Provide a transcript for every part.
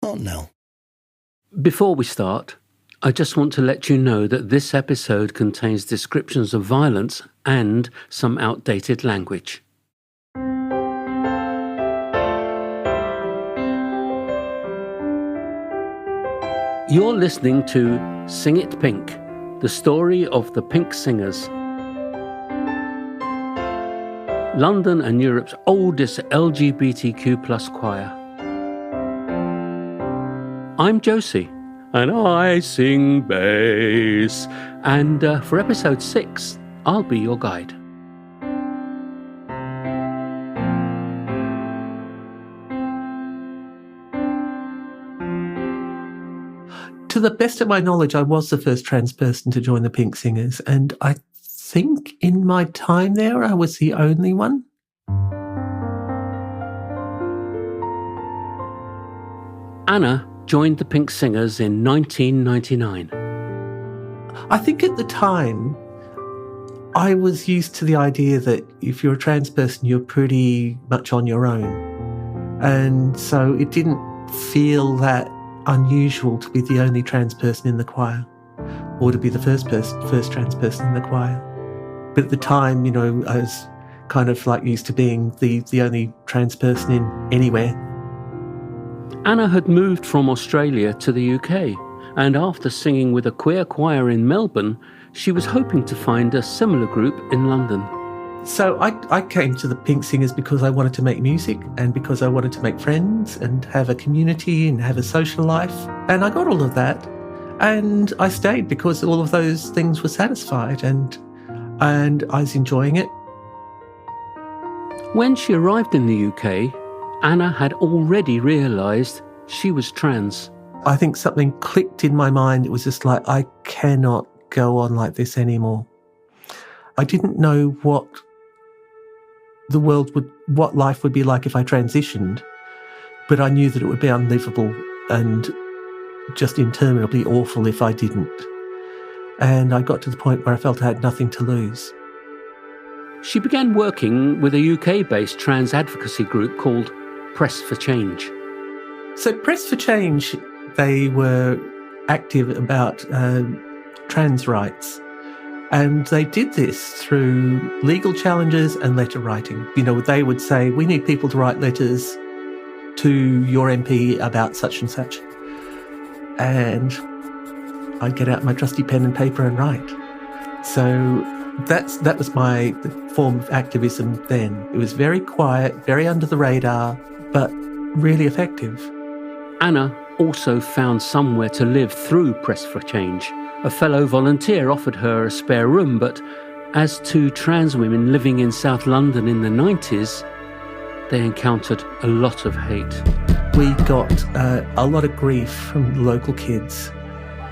aren't Nell? Before we start, I just want to let you know that this episode contains descriptions of violence and some outdated language. You're listening to Sing It Pink, the story of the Pink Singers. London and Europe's oldest LGBTQ+ choir. I'm Josi, and I sing bass. And for episode 6, I'll be your guide. To the best of my knowledge, I was the first trans person to join the Pink Singers, and I think in my time there, I was the only one. Anna joined the Pink Singers in 1999. I think at the time, I was used to the idea that if you're a trans person, you're pretty much on your own. And so it didn't feel that unusual to be the only trans person in the choir, or to be the first trans person in the choir. But at the time, you know, I was kind of like used to being the only trans person in anywhere. Anna had moved from Australia to the UK, and after singing with a queer choir in Melbourne, she was hoping to find a similar group in London. So I came to the Pink Singers because I wanted to make music and because I wanted to make friends and have a community and have a social life. And I got all of that. And I stayed because all of those things were satisfied and I was enjoying it. When she arrived in the UK, Anna had already realised she was trans. I think something clicked in my mind. It was just like, I cannot go on like this anymore. I didn't know what life would be like if I transitioned, but I knew that it would be unlivable and just interminably awful if I didn't. And I got to the point where I felt I had nothing to lose. She began working with a UK-based trans advocacy group called Press for Change. So Press for Change, they were active about trans rights. And they did this through legal challenges and letter writing. You know, they would say, we need people to write letters to your MP about such and such. And I'd get out my trusty pen and paper and write. So that was my form of activism then. It was very quiet, very under the radar, but really effective. Anna also found somewhere to live through Press for Change. A fellow volunteer offered her a spare room, but as two trans women living in South London in the 90s, they encountered a lot of hate. We got a lot of grief from local kids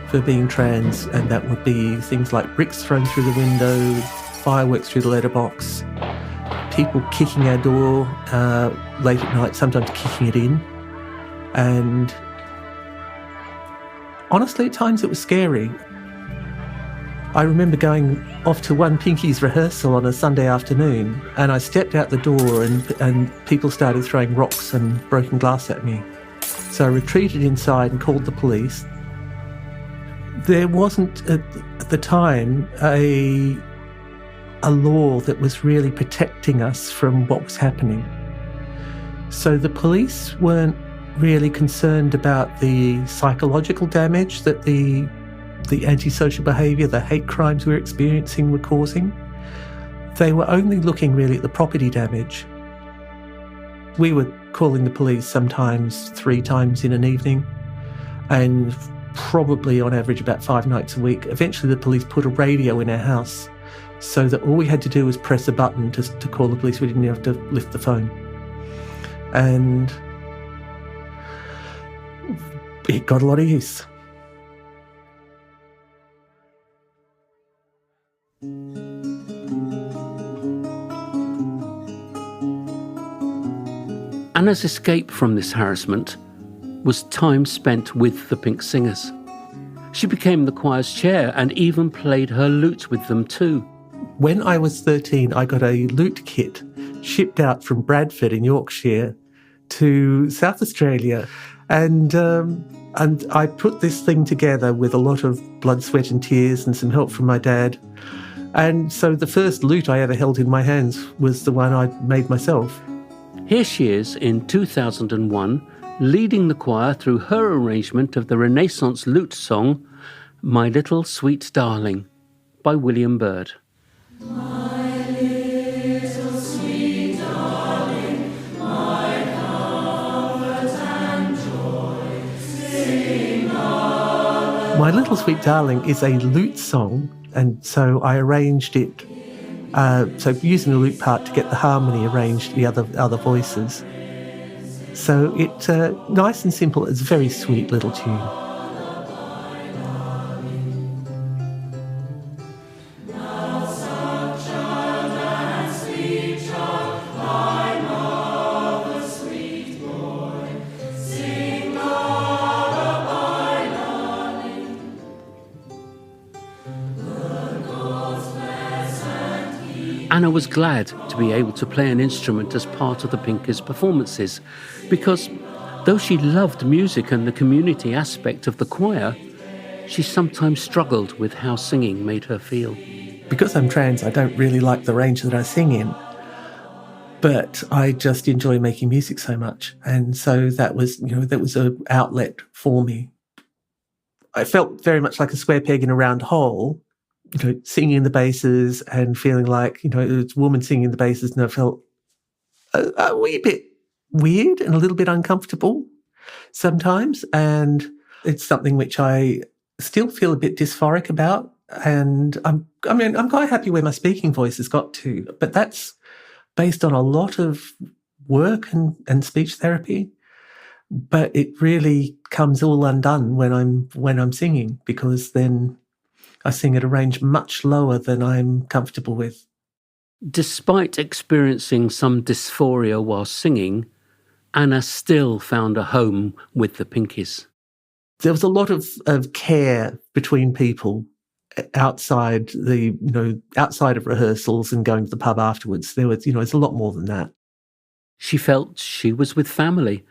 for being trans, and that would be things like bricks thrown through the window, fireworks through the letterbox, people kicking our door late at night, sometimes kicking it in. And honestly, at times it was scary. I remember going off to one Pinkie's rehearsal on a Sunday afternoon, and I stepped out the door and people started throwing rocks and broken glass at me. So I retreated inside and called the police. There wasn't at the time a law that was really protecting us from what was happening. So the police weren't really concerned about the psychological damage that the antisocial behaviour, the hate crimes we were experiencing were causing. They were only looking really at the property damage. We were calling the police sometimes 3 times in an evening, and probably on average about 5 nights a week. Eventually the police put a radio in our house so that all we had to do was press a button to call the police. We didn't have to lift the phone. And it got a lot of use. Anna's escape from this harassment was time spent with the Pink Singers. She became the choir's chair and even played her lute with them too. When I was 13, I got a lute kit shipped out from Bradford in Yorkshire to South Australia. And I put this thing together with a lot of blood, sweat and tears and some help from my dad. And so the first lute I ever held in my hands was the one I made myself. Here she is in 2001, leading the choir through her arrangement of the Renaissance lute song, My Little Sweet Darling, by William Byrne. My little sweet darling, my comfort and joy, sing on. My Little Sweet Darling is a lute song, and so I arranged it, so using the lute part to get the harmony arranged, the other voices. So it's nice and simple. It's a very sweet little tune. Anna was glad to be able to play an instrument as part of the Pinkies' performances because, though she loved music and the community aspect of the choir, she sometimes struggled with how singing made her feel. Because I'm trans, I don't really like the range that I sing in, but I just enjoy making music so much. And so that was an outlet for me. I felt very much like a square peg in a round hole, singing the basses and feeling like, it's a woman singing the basses, and I felt a wee bit weird and a little bit uncomfortable sometimes. And it's something which I still feel a bit dysphoric about. And I'm quite happy where my speaking voice has got to, but that's based on a lot of work and speech therapy. But it really comes all undone when I'm singing, because then I sing at a range much lower than I'm comfortable with. Despite experiencing some dysphoria while singing, Anna still found a home with the Pinkies. There was a lot of care between people outside of rehearsals and going to the pub afterwards. There was, it's a lot more than that. She felt she was with family,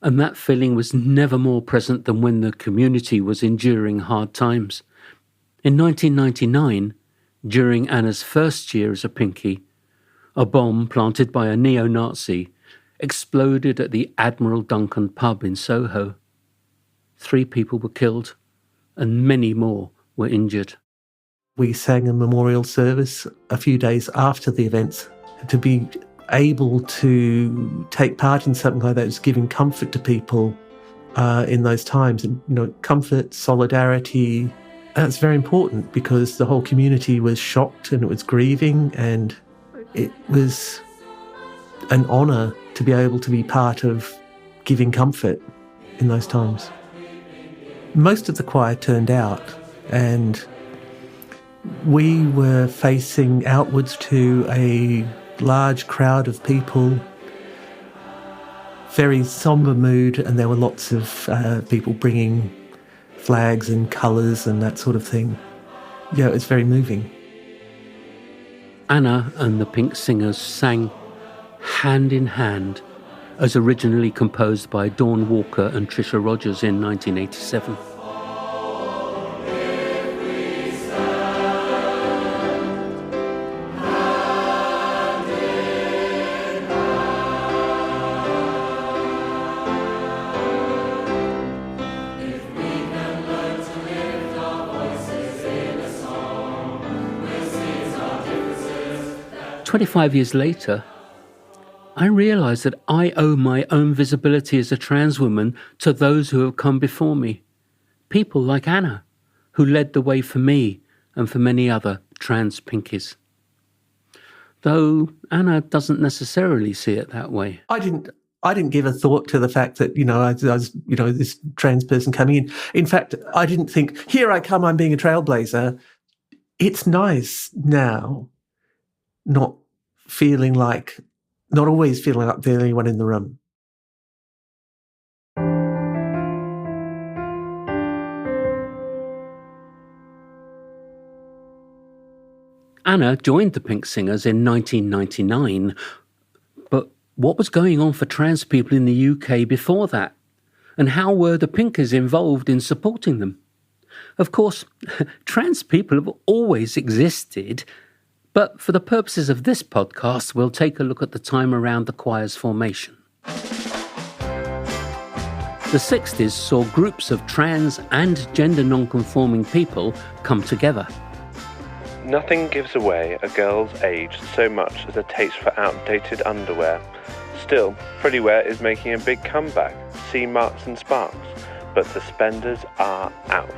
and that feeling was never more present than when the community was enduring hard times. In 1999, during Anna's first year as a Pinkie, a bomb planted by a neo-Nazi exploded at the Admiral Duncan pub in Soho. 3 people were killed and many more were injured. We sang a memorial service a few days after the events. To be able to take part in something like that is giving comfort to people in those times. And, comfort, solidarity. And it's very important because the whole community was shocked and it was grieving, and it was an honour to be able to be part of giving comfort in those times. Most of the choir turned out, and we were facing outwards to a large crowd of people, very sombre mood, and there were lots of people bringing flags and colours and that sort of thing. Yeah, it's very moving. Anna and the Pink Singers sang Hand in Hand, as originally composed by Dawn Walker and Trisha Rogers in 1987. "25 years later, I realise that I owe my own visibility as a trans woman to those who have come before me. People like Anna, who led the way for me and for many other trans Pinkies." Though Anna doesn't necessarily see it that way. I didn't give a thought to the fact that, I was, this trans person coming in. In fact, I didn't think, here I come, I'm being a trailblazer. It's nice now not always feeling like the only one in the room. Anna joined the Pink Singers in 1999, but What was going on for trans people in the UK before that? And how were the Pinkies involved in supporting them? Of course, trans people have always existed, but for the purposes of this podcast, we'll take a look at the time around the choir's formation. The 60s saw groups of trans and gender non-conforming people come together. Nothing gives away a girl's age so much as a taste for outdated underwear. Still, pretty wear is making a big comeback. See Marks and Sparks, but suspenders are out.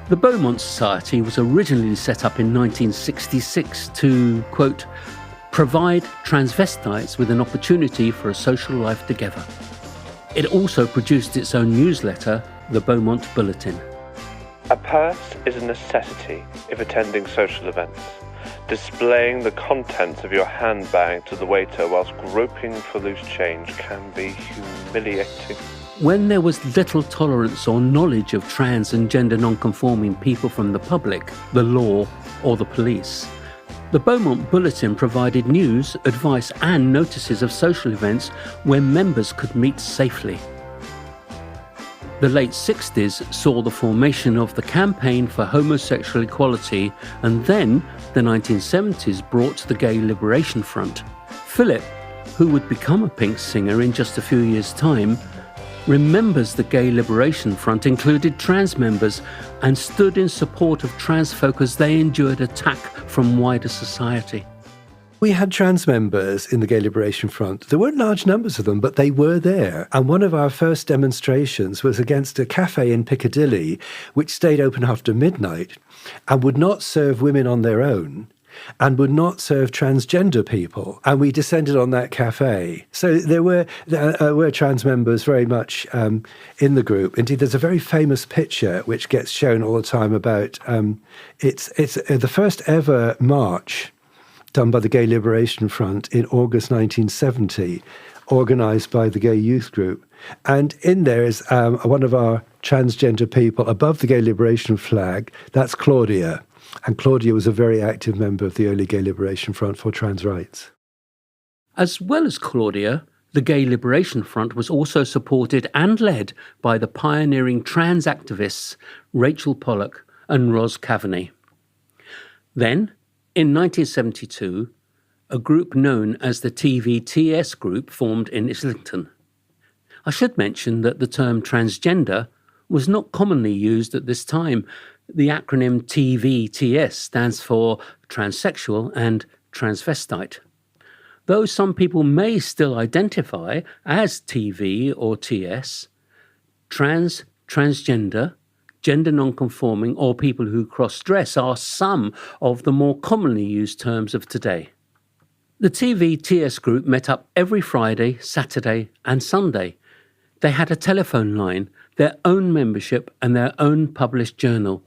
The Beaumont Society was originally set up in 1966 to, quote, provide transvestites with an opportunity for a social life together. It also produced its own newsletter, the Beaumont Bulletin. A purse is a necessity if attending social events. Displaying the contents of your handbag to the waiter whilst groping for loose change can be humiliating. When there was little tolerance or knowledge of trans and gender non-conforming people from the public, the law, or the police, the Beaumont Bulletin provided news, advice and notices of social events where members could meet safely. The late 60s saw the formation of the Campaign for Homosexual Equality, and then the 1970s brought the Gay Liberation Front. Philip, who would become a Pink singer in just a few years' time, remembers the Gay Liberation Front included trans members and stood in support of trans folk as they endured attack from wider society. We had trans members in the Gay Liberation Front. There weren't large numbers of them, but they were there. And one of our first demonstrations was against a cafe in Piccadilly, which stayed open after midnight and would not serve women on their own and would not serve transgender people. And we descended on that cafe. So there were trans members very much in the group. Indeed, there's a very famous picture which gets shown all the time about, it's the first ever march done by the Gay Liberation Front in August 1970, organised by the Gay Youth Group. And in there is one of our transgender people above the Gay Liberation flag. That's Claudia. And Claudia was a very active member of the early Gay Liberation Front for trans rights. As well as Claudia, the Gay Liberation Front was also supported and led by the pioneering trans activists Rachel Pollock and Ros Kavanagh. Then, in 1972, a group known as the TVTS Group formed in Islington. I should mention that the term transgender was not commonly used at this time. The acronym TVTS stands for transsexual and transvestite. Though some people may still identify as TV or TS, trans, transgender, gender non-conforming or people who cross-dress are some of the more commonly used terms of today. The TVTS group met up every Friday, Saturday and Sunday. They had a telephone line, their own membership and their own published journal,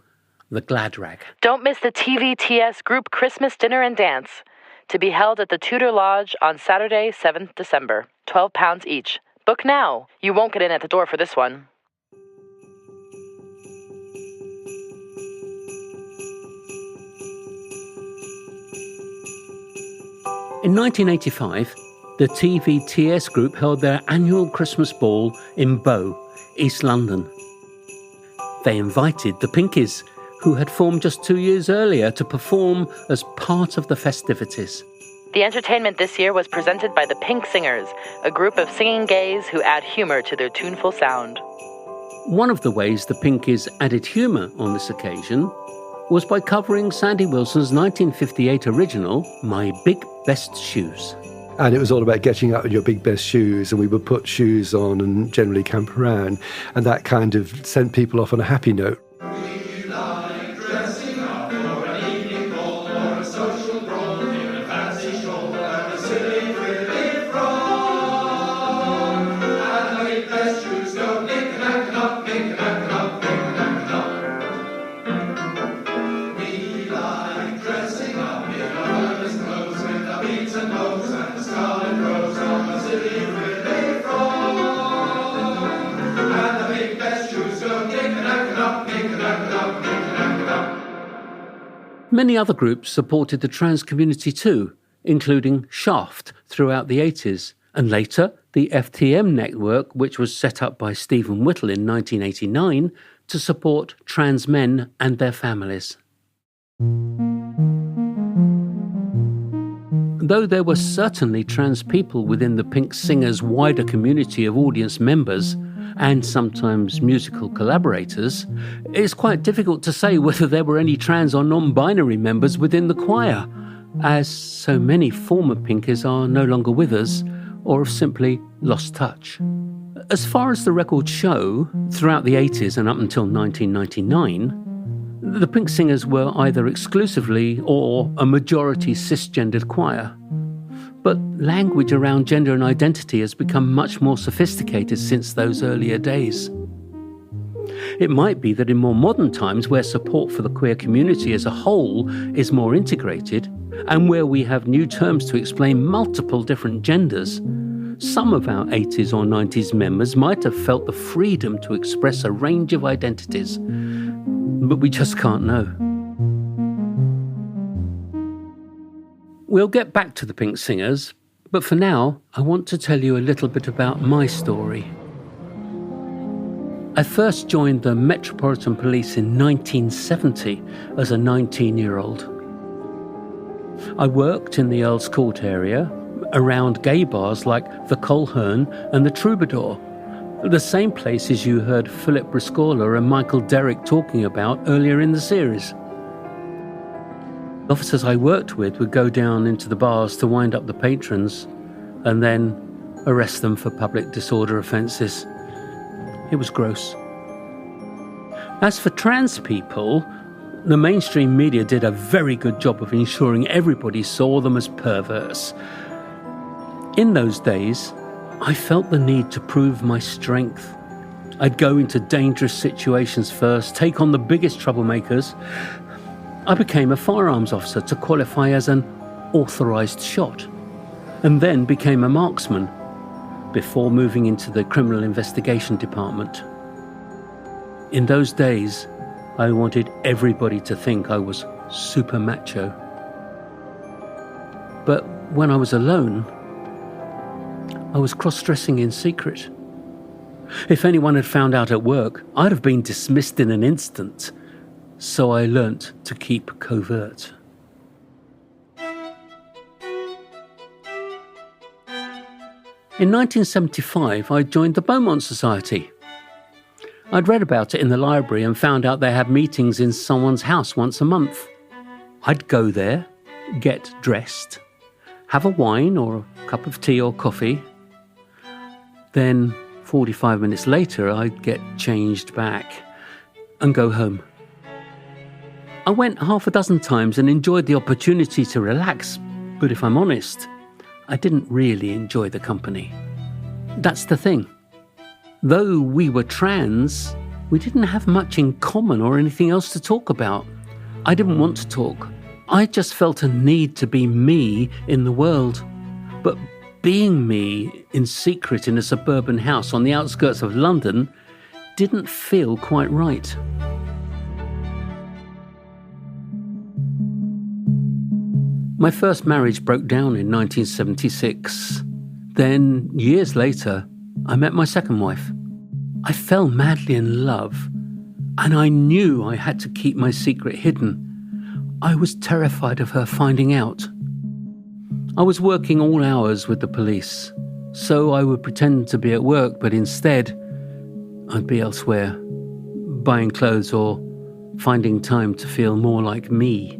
The Glad Rag. Don't miss the TVTS group Christmas dinner and dance, to be held at the Tudor Lodge on Saturday, 7th December. £12 each. Book now. You won't get in at the door for this one. In 1985, the TVTS group held their annual Christmas ball in Bow, East London. They invited the Pinkies, who had formed just 2 years earlier, to perform as part of the festivities. The entertainment this year was presented by the Pink Singers, a group of singing gays who add humour to their tuneful sound. One of the ways the Pinkies added humour on this occasion was by covering Sandy Wilson's 1958 original, My Big Best Shoes. And it was all about getting up in your big best shoes, and we would put shoes on and generally camp around, and that kind of sent people off on a happy note. Many other groups supported the trans community too, including Shaft throughout the 80s And later, the FTM network, which was set up by Stephen Whittle in 1989 to support trans men and their families. Though there were certainly trans people within the Pink Singers' wider community of audience members and sometimes musical collaborators, it's quite difficult to say whether there were any trans or non-binary members within the choir, as so many former Pinkies are no longer with us or have simply lost touch. As far as the records show, throughout the 80s and up until 1999, the Pink Singers were either exclusively or a majority cisgendered choir. But language around gender and identity has become much more sophisticated since those earlier days. It might be that in more modern times, where support for the queer community as a whole is more integrated, and where we have new terms to explain multiple different genders, some of our 80s or 90s members might have felt the freedom to express a range of identities, but we just can't know. We'll get back to the Pink Singers, but for now, I want to tell you a little bit about my story. I first joined the Metropolitan Police in 1970 as a 19-year-old. I worked in the Earl's Court area, around gay bars like the Coleherne and the Troubadour, the same places you heard Philip Briscola and Michael Derrick talking about earlier in the series. Officers I worked with would go down into the bars to wind up the patrons and then arrest them for public disorder offences. It was gross. As for trans people, the mainstream media did a very good job of ensuring everybody saw them as perverts. In those days, I felt the need to prove my strength. I'd go into dangerous situations first, take on the biggest troublemakers. I became a firearms officer to qualify as an authorised shot, and then became a marksman before moving into the criminal investigation department. In those days, I wanted everybody to think I was super macho. But when I was alone, I was cross-dressing in secret. If anyone had found out at work, I'd have been dismissed in an instant. So I learnt to keep covert. In 1975, I joined the Beaumont Society. I'd read about it in the library and found out they had meetings in someone's house once a month. I'd go there, get dressed, have a wine or a cup of tea or coffee. Then, 45 minutes later, I'd get changed back and go home. I went half a dozen times and enjoyed the opportunity to relax, but if I'm honest, I didn't really enjoy the company. That's the thing. Though we were trans, we didn't have much in common or anything else to talk about. I didn't want to talk. I just felt a need to be me in the world. But being me in secret in a suburban house on the outskirts of London didn't feel quite right. My first marriage broke down in 1976. Then, years later, I met my second wife. I fell madly in love, and I knew I had to keep my secret hidden. I was terrified of her finding out. I was working all hours with the police, so I would pretend to be at work, but instead, I'd be elsewhere, buying clothes or finding time to feel more like me.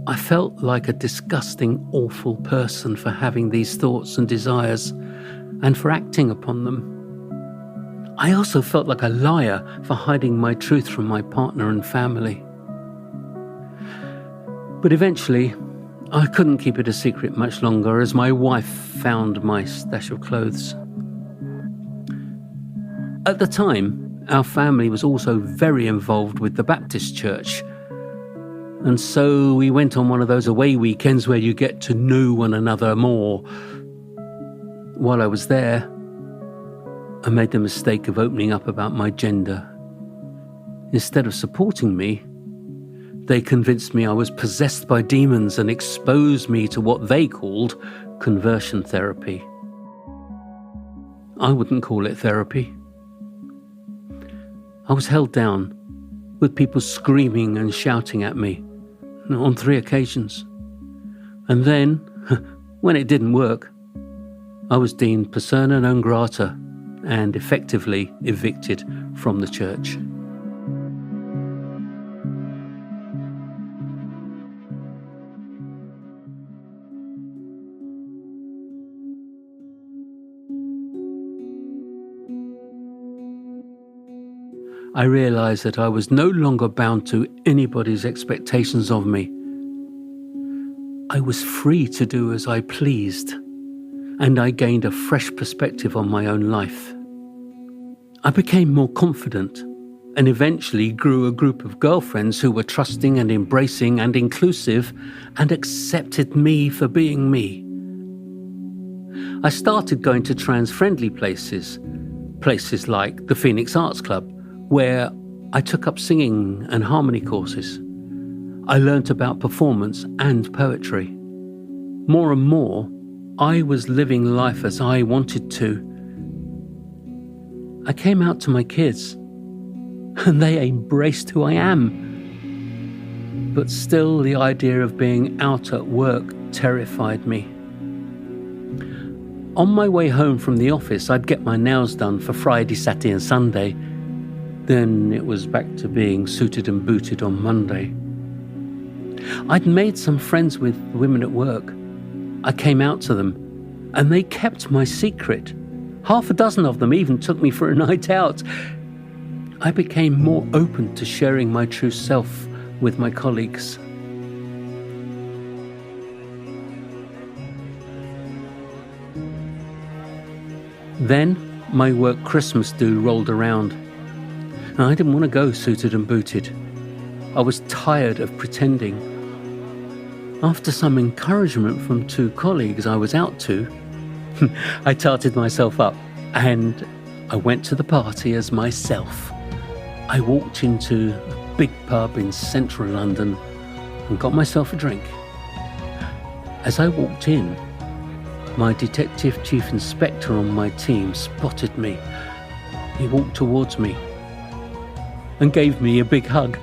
I felt like a disgusting, awful person for having these thoughts and desires and for acting upon them. I also felt like a liar for hiding my truth from my partner and family. But eventually, I couldn't keep it a secret much longer as my wife found my stash of clothes. At the time, our family was also very involved with the Baptist church. And so we went on one of those away weekends where you get to know one another more. While I was there, I made the mistake of opening up about my gender. Instead of supporting me, they convinced me I was possessed by demons and exposed me to what they called conversion therapy. I wouldn't call it therapy. I was held down, with people screaming and shouting at me on 3 occasions. And then, when it didn't work, I was deemed persona non grata and effectively evicted from the church. I realised that I was no longer bound to anybody's expectations of me. I was free to do as I pleased, and I gained a fresh perspective on my own life. I became more confident and eventually grew a group of girlfriends who were trusting and embracing and inclusive and accepted me for being me. I started going to trans-friendly places like the Phoenix Arts Club, where I took up singing and harmony courses. I learnt about performance and poetry. More and more, I was living life as I wanted to. I came out to my kids, and they embraced who I am. But still, the idea of being out at work terrified me. On my way home from the office, I'd get my nails done for Friday, Saturday and Sunday. Then it was back to being suited and booted on Monday. I'd made some friends with women at work. I came out to them, and they kept my secret. 6 of them even took me for a night out. I became more open to sharing my true self with my colleagues. Then my work Christmas do rolled around. I didn't want to go suited and booted. I was tired of pretending. After some encouragement from 2 colleagues I was out to, I tarted myself up and I went to the party as myself. I walked into a big pub in central London and got myself a drink. As I walked in, my Detective Chief Inspector on my team spotted me. He walked towards me and gave me a big hug,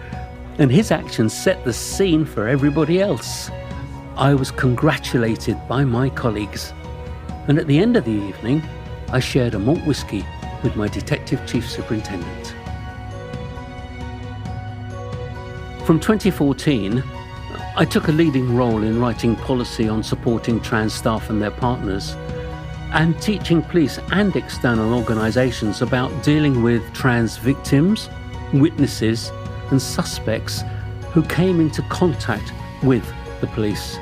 and his actions set the scene for everybody else. I was congratulated by my colleagues, and at the end of the evening, I shared a malt whiskey with my Detective Chief Superintendent. From 2014, I took a leading role in writing policy on supporting trans staff and their partners, and teaching police and external organisations about dealing with trans victims, witnesses and suspects who came into contact with the police.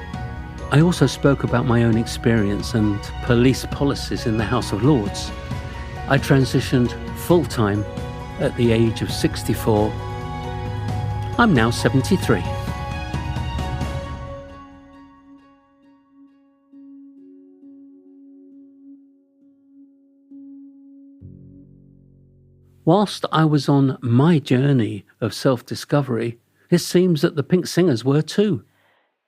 I also spoke about my own experience and police policies in the House of Lords. I transitioned full-time at the age of 64. I'm now 73. Whilst I was on my journey of self-discovery, it seems that the Pink Singers were too.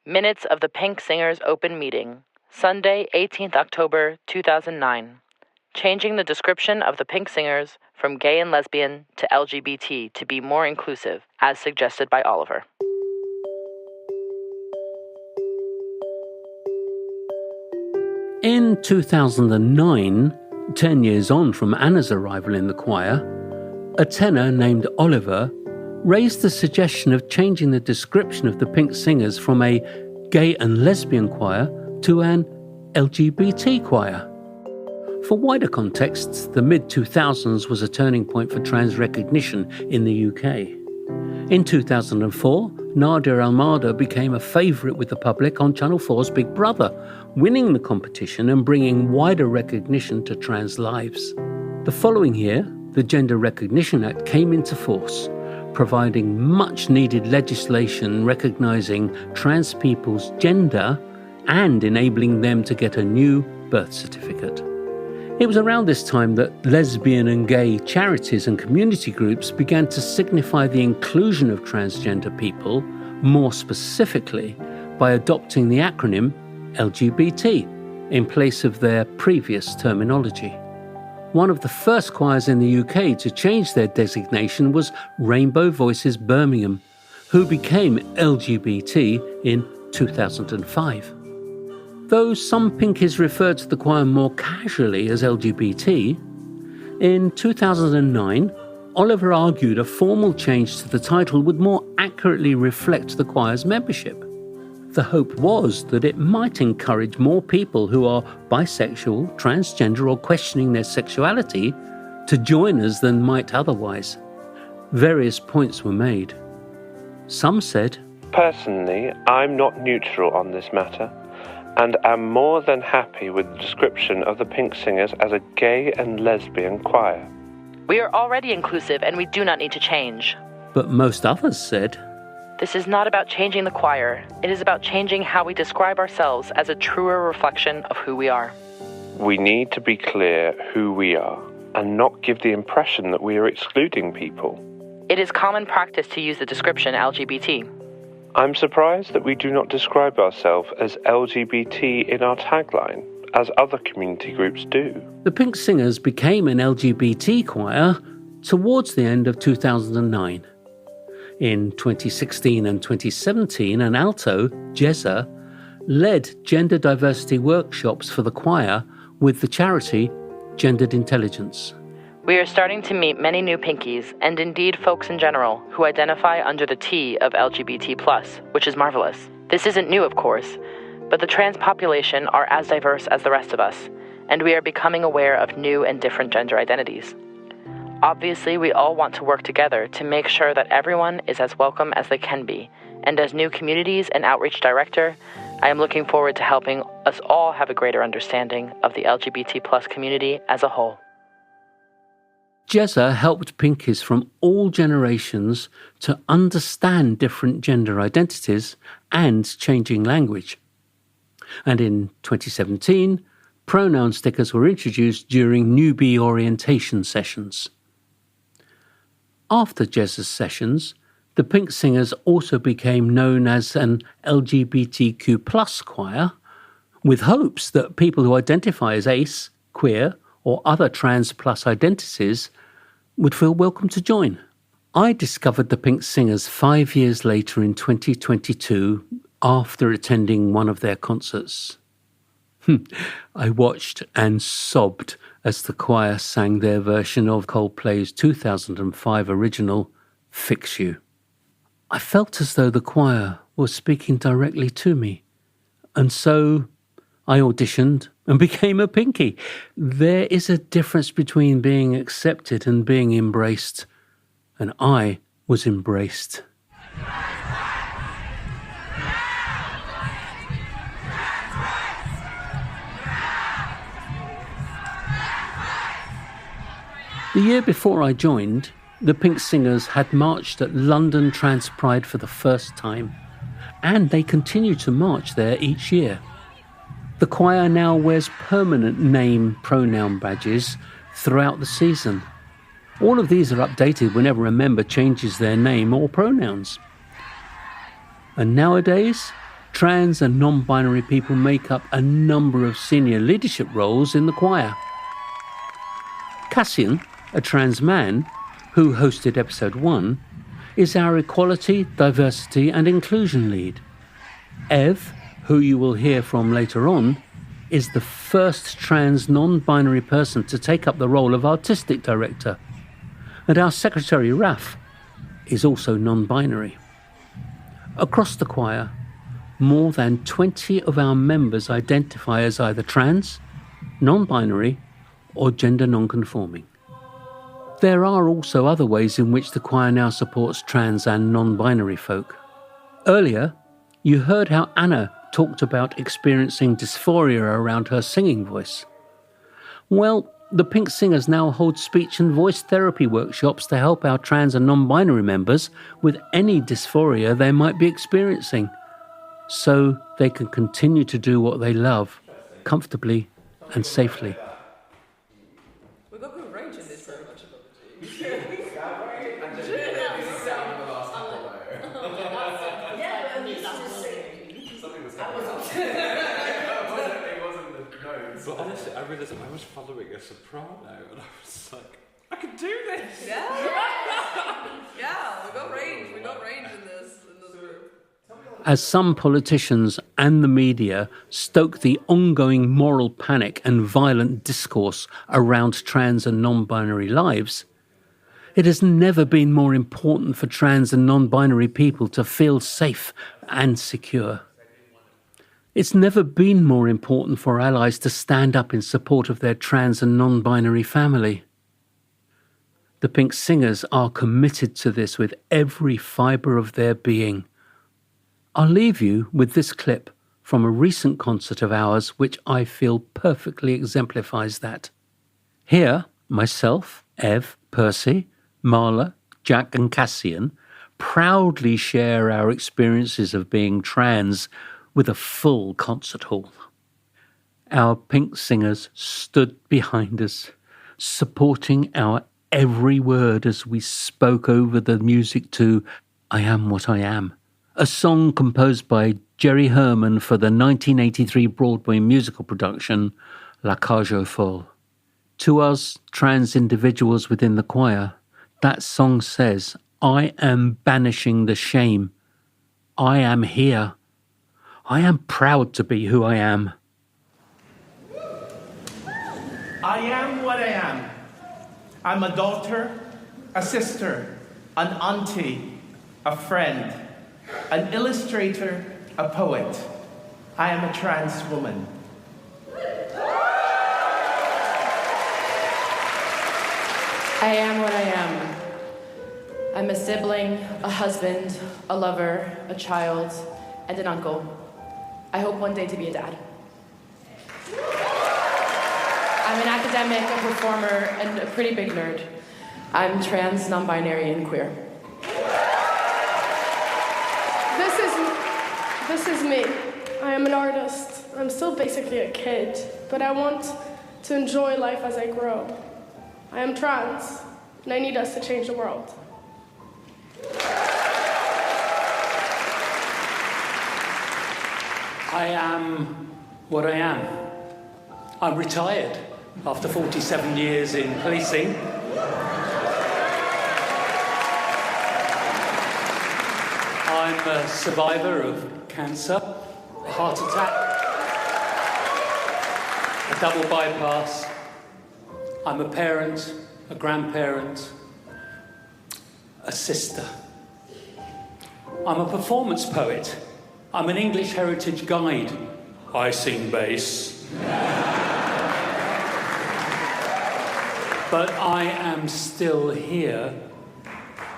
Minutes of the Pink Singers open meeting, Sunday, 18th October, 2009. Changing the description of the Pink Singers from gay and lesbian to LGBT to be more inclusive, as suggested by Oliver. In 2009, 10 years on from Anna's arrival in the choir, a tenor named Oliver raised the suggestion of changing the description of the Pink Singers from a gay and lesbian choir to an LGBT choir. For wider contexts, the mid-2000s was a turning point for trans recognition in the UK. In 2004, Nadia Almada became a favourite with the public on Channel 4's Big Brother, winning the competition and bringing wider recognition to trans lives. The following year, the Gender Recognition Act came into force, providing much-needed legislation recognising trans people's gender and enabling them to get a new birth certificate. It was around this time that lesbian and gay charities and community groups began to signify the inclusion of transgender people, more specifically by adopting the acronym LGBT in place of their previous terminology. One of the first choirs in the UK to change their designation was Rainbow Voices Birmingham, who became LGBT in 2005. Though some Pinkies referred to the choir more casually as LGBT, in 2009, Oliver argued a formal change to the title would more accurately reflect the choir's membership. The hope was that it might encourage more people who are bisexual, transgender or questioning their sexuality to join us than might otherwise. Various points were made. Some said, "Personally, I'm not neutral on this matter, and am more than happy with the description of the Pink Singers as a gay and lesbian choir. We are already inclusive and we do not need to change." But most others said, "This is not about changing the choir. It is about changing how we describe ourselves as a truer reflection of who we are. We need to be clear who we are, and not give the impression that we are excluding people. It is common practice to use the description LGBT. I'm surprised that we do not describe ourselves as LGBT in our tagline, as other community groups do." The Pink Singers became an LGBT choir towards the end of 2009. In 2016 and 2017, an alto, Jezza, led gender diversity workshops for the choir with the charity Gendered Intelligence. We are starting to meet many new Pinkies, and indeed folks in general, who identify under the T of LGBT+, which is marvelous. This isn't new, of course, but the trans population are as diverse as the rest of us, and we are becoming aware of new and different gender identities. Obviously, we all want to work together to make sure that everyone is as welcome as they can be, and as new communities and outreach director, I am looking forward to helping us all have a greater understanding of the LGBT+ community as a whole. Jezza helped Pinkies from all generations to understand different gender identities and changing language. And in 2017, pronoun stickers were introduced during newbie orientation sessions. After Jezza's sessions, the Pink Singers also became known as an LGBTQ+ choir, with hopes that people who identify as ace, queer, or other trans plus identities would feel welcome to join. I discovered the Pink Singers 5 years later in 2022 after attending one of their concerts. I watched and sobbed as the choir sang their version of Coldplay's 2005 original, Fix You. I felt as though the choir was speaking directly to me, and so I auditioned and became a Pinkie. There is a difference between being accepted and being embraced, and I was embraced. The year before I joined, the Pink Singers had marched at London Trans Pride for the first time, and they continue to march there each year. The choir now wears permanent name pronoun badges throughout the season. All of these are updated whenever a member changes their name or pronouns. And nowadays, trans and non-binary people make up a number of senior leadership roles in the choir. Cassian, a trans man, who hosted episode 1, is our equality, diversity and inclusion lead. Ev, who you will hear from later on, is the first trans non-binary person to take up the role of artistic director. And our secretary, Raf, is also non-binary. Across the choir, more than 20 of our members identify as either trans, non-binary or gender non-conforming. There are also other ways in which the choir now supports trans and non-binary folk. Earlier, you heard how Anna talked about experiencing dysphoria around her singing voice. Well, the Pink Singers now hold speech and voice therapy workshops to help our trans and non-binary members with any dysphoria they might be experiencing, so they can continue to do what they love, comfortably and safely. We've got good range in this room. But honestly, I realised I was following a soprano, and I was like, I can do this! Yeah, we got range in this group. As some politicians and the media stoke the ongoing moral panic and violent discourse around trans and non-binary lives, it has never been more important for trans and non-binary people to feel safe and secure. It's never been more important for allies to stand up in support of their trans and non-binary family. The Pink Singers are committed to this with every fibre of their being. I'll leave you with this clip from a recent concert of ours which I feel perfectly exemplifies that. Here, myself, Ev, Percy, Marla, Jack and Cassian proudly share our experiences of being trans with a full concert hall. Our Pink Singers stood behind us, supporting our every word as we spoke over the music to I Am What I Am, a song composed by Jerry Herman for the 1983 Broadway musical production La Cage aux Folles. To us, trans individuals within the choir, that song says, I am banishing the shame. I am here. I am proud to be who I am. I am what I am. I'm a daughter, a sister, an auntie, a friend, an illustrator, a poet. I am a trans woman. I am what I am. I'm a sibling, a husband, a lover, a child, and an uncle. I hope one day to be a dad. I'm an academic, a performer, and a pretty big nerd. I'm trans, non-binary, and queer. This is me. I am an artist. I'm still basically a kid, but I want to enjoy life as I grow. I am trans, and I need us to change the world. I am what I am. I'm retired after 47 years in policing. I'm a survivor of cancer, a heart attack, a double bypass. I'm a parent, a grandparent, a sister. I'm a performance poet. I'm an English heritage guide. I sing bass. But I am still here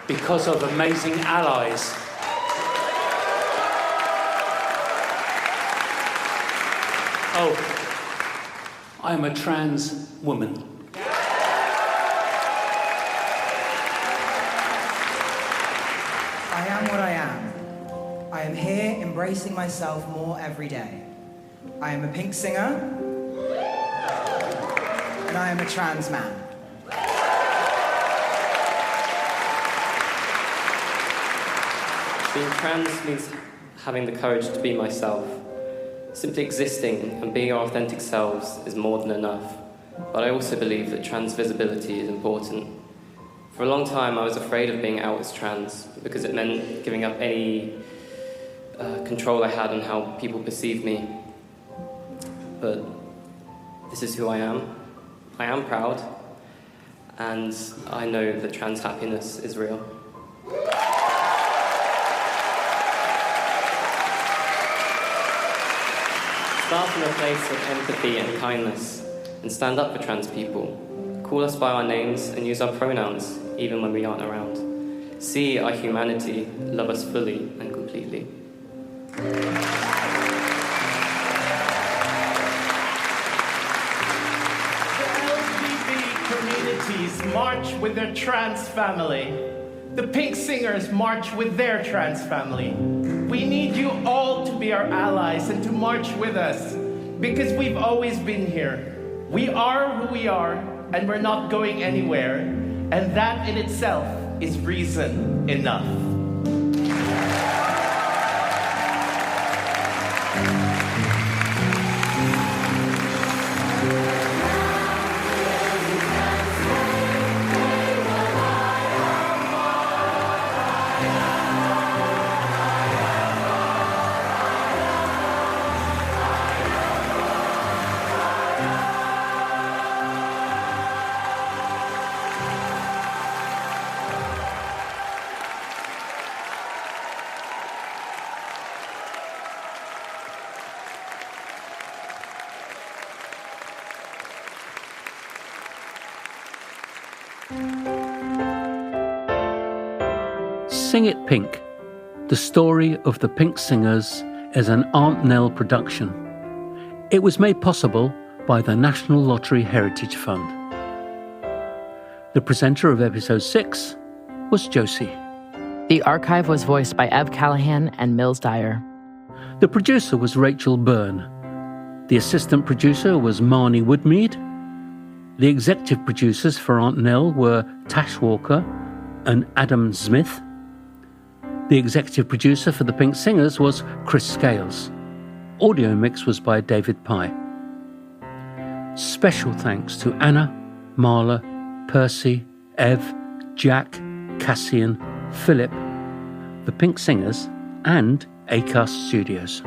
because of amazing allies. Oh, I'm a trans woman. I am what I am. I am here embracing myself more every day. I am a pink singer, and I am a trans man. Being trans means having the courage to be myself. Simply existing and being our authentic selves is more than enough. But I also believe that trans visibility is important. For a long time, I was afraid of being out as trans because it meant giving up any control I had on how people perceive me. But this is who I am. I am proud, and I know that trans happiness is real. Start from a place of empathy and kindness, and stand up for trans people. Call us by our names and use our pronouns, even when we aren't around. See our humanity, love us fully and completely. Communities march with their trans family. The Pink Singers march with their trans family. We need you all to be our allies and to march with us, because we've always been here. We are who we are, and we're not going anywhere, and that in itself is reason enough. Sing It Pink, the story of the Pink Singers, is an Aunt Nell production. It was made possible by the National Lottery Heritage Fund. The presenter of episode 6 was Josi. The archive was voiced by Ev Callahan and Mills Dyer. The producer was Rachel Byrne. The assistant producer was Marnie Woodmeade. The executive producers for Aunt Nell were Tash Walker and Adam Zmith. The executive producer for the Pink Singers was Chris Scales. Audio mix was by David Pye. Special thanks to Anna, Marla, Percy, Ev, Jack, Cassian, Philip, the Pink Singers, and Acast Studios.